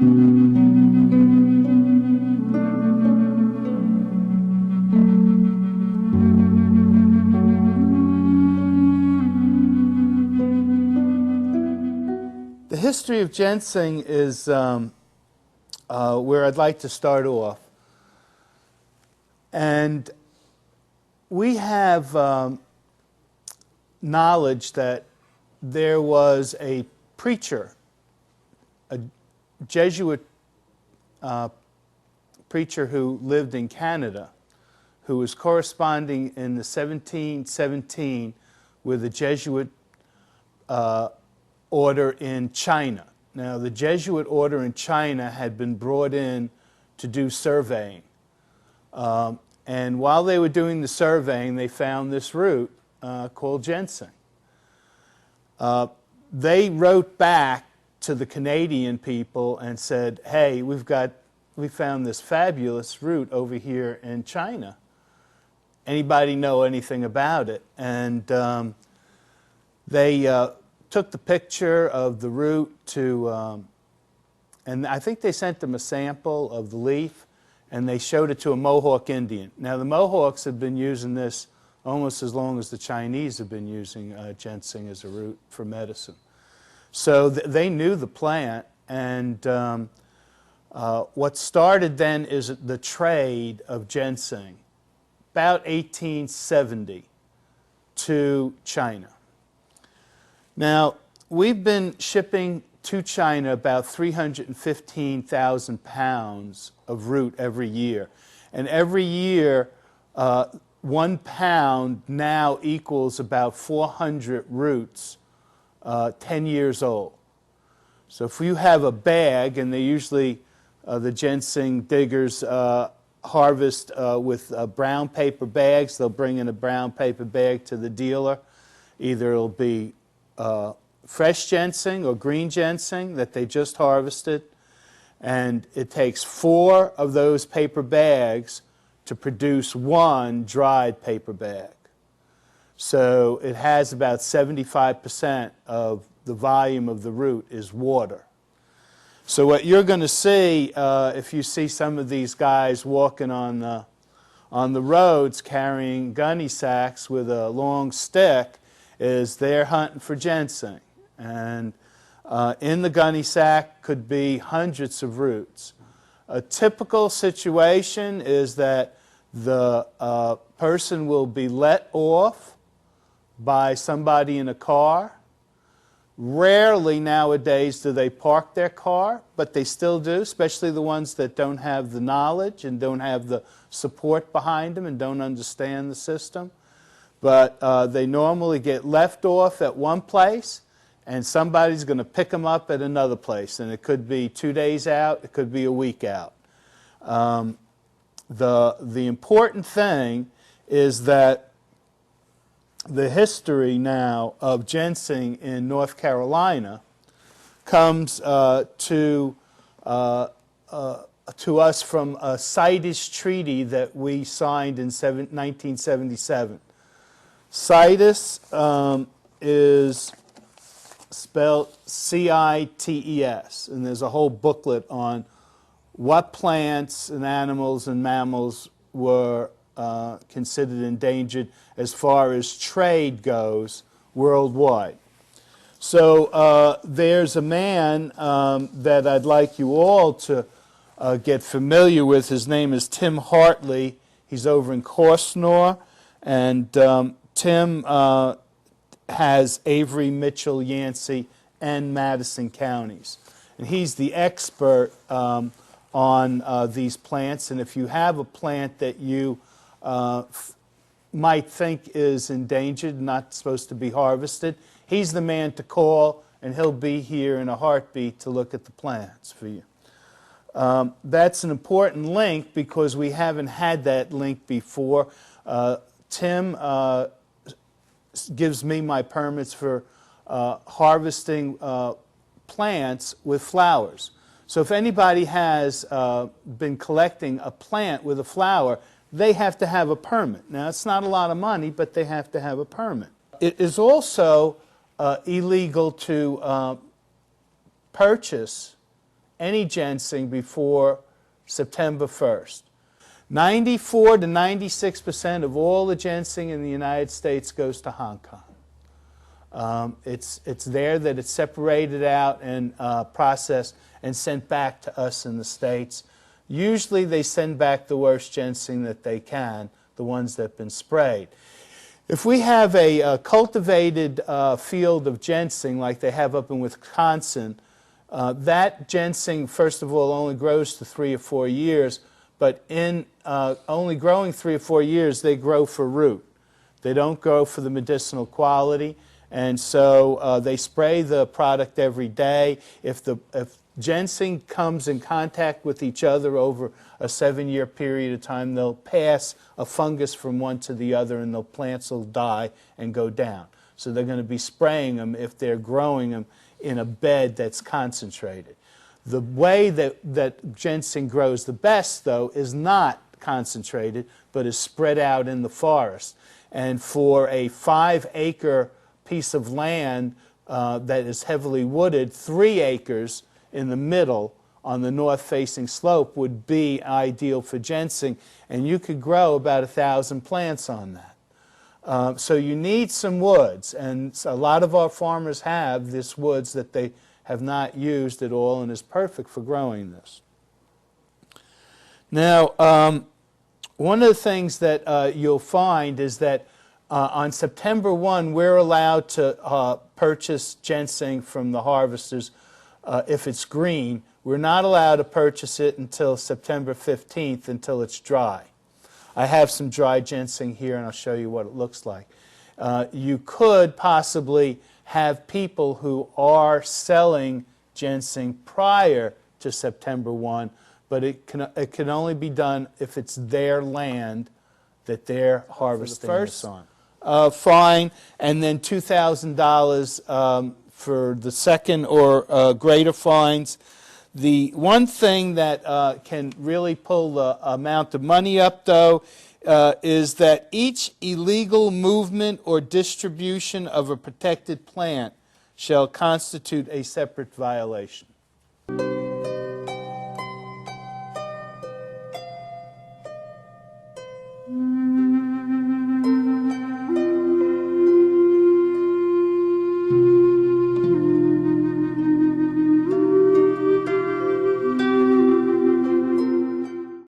The history of ginseng is where I'd like to start off. And we have knowledge that there was a preacher, a Jesuit preacher who lived in Canada, who was corresponding in the 1717 with a Jesuit order in China. Now, the Jesuit order in China had been brought in to do surveying. And while they were doing the surveying, they found this root called ginseng. They wrote back to the Canadian people and said, hey, we found this fabulous root over here in China. Anybody know anything about it? And they took the picture of the root to, and I think they sent them a sample of the leaf, and they showed it to a Mohawk Indian. Now, the Mohawks have been using this almost as long as the Chinese have been using ginseng as a root for medicine. So they knew the plant, and what started then is the trade of ginseng, about 1870, to China. Now, we've been shipping to China about 315,000 pounds of root every year. And every year, 1 pound now equals about 400 roots 10 years old. So if you have a bag, and they usually, the ginseng diggers harvest with brown paper bags. They'll bring in a brown paper bag to the dealer. Either it'll be fresh ginseng or green ginseng that they just harvested, and it takes 4 of those paper bags to produce 1 dried paper bag. So it has about 75% of the volume of the root is water. So what you're going to see, if you see some of these guys walking on the roads carrying gunny sacks with a long stick, is they're hunting for ginseng. And in the gunny sack could be hundreds of roots. A typical situation is that the person will be let off by somebody in a car. Rarely nowadays do they park their car, but they still do, especially the ones that don't have the knowledge and don't have the support behind them and don't understand the system. But they normally get left off at one place, and somebody's going to pick them up at another place. And it could be 2 days out, it could be a week out. The important thing is that the history now of ginseng in North Carolina comes to us from a CITES treaty that we signed in 1977. CITES is spelled C-I-T-E-S, and there's a whole booklet on what plants and animals and mammals were considered endangered as far as trade goes worldwide. So there's a man that I'd like you all to get familiar with. His name is Tim Hartley. He's over in Corsnor, and Tim has Avery, Mitchell, Yancey, and Madison counties. And he's the expert on these plants. And if you have a plant that you might think is endangered, not supposed to be harvested, he's the man to call, and he'll be here in a heartbeat to look at the plants for you. That's an important link because we haven't had that link before. Tim gives me my permits for harvesting plants with flowers. So if anybody has been collecting a plant with a flower, they have to have a permit. Now, it's not a lot of money, but they have to have a permit. It is also illegal to purchase any ginseng before September 1st. 94 to 96% of all the ginseng in the United States goes to Hong Kong. It's there that it's separated out and processed and sent back to us in the States. Usually they send back the worst ginseng that they can, the ones that have been sprayed. If we have a cultivated field of ginseng like they have up in Wisconsin, that ginseng, first of all, only grows to 3 or 4 years, but in only growing 3 or 4 years, they grow for root. They don't grow for the medicinal quality, and so they spray the product every day. If ginseng comes in contact with each other over a 7-year period of time, they'll pass a fungus from one to the other, and the plants will die and go down. So they're going to be spraying them if they're growing them in a bed that's concentrated. The way that ginseng grows the best, though, is not concentrated, but is spread out in the forest. And for a 5-acre piece of land that is heavily wooded, 3 acres in the middle on the north-facing slope would be ideal for ginseng, and you could grow about 1,000 plants on that. So you need some woods, and a lot of our farmers have this woods that they have not used at all and is perfect for growing this. Now, one of the things that you'll find is that on September 1, we're allowed to purchase ginseng from the harvesters if it's green. We're not allowed to purchase it until September 15th, until it's dry. I have some dry ginseng here, and I'll show you what it looks like. You could possibly have people who are selling ginseng prior to September 1, but it can only be done if it's their land that they're harvesting this on. Fine, and then $2,000 for the second or greater fines. The one thing that can really pull the amount of money up, though, is that each illegal movement or distribution of a protected plant shall constitute a separate violation.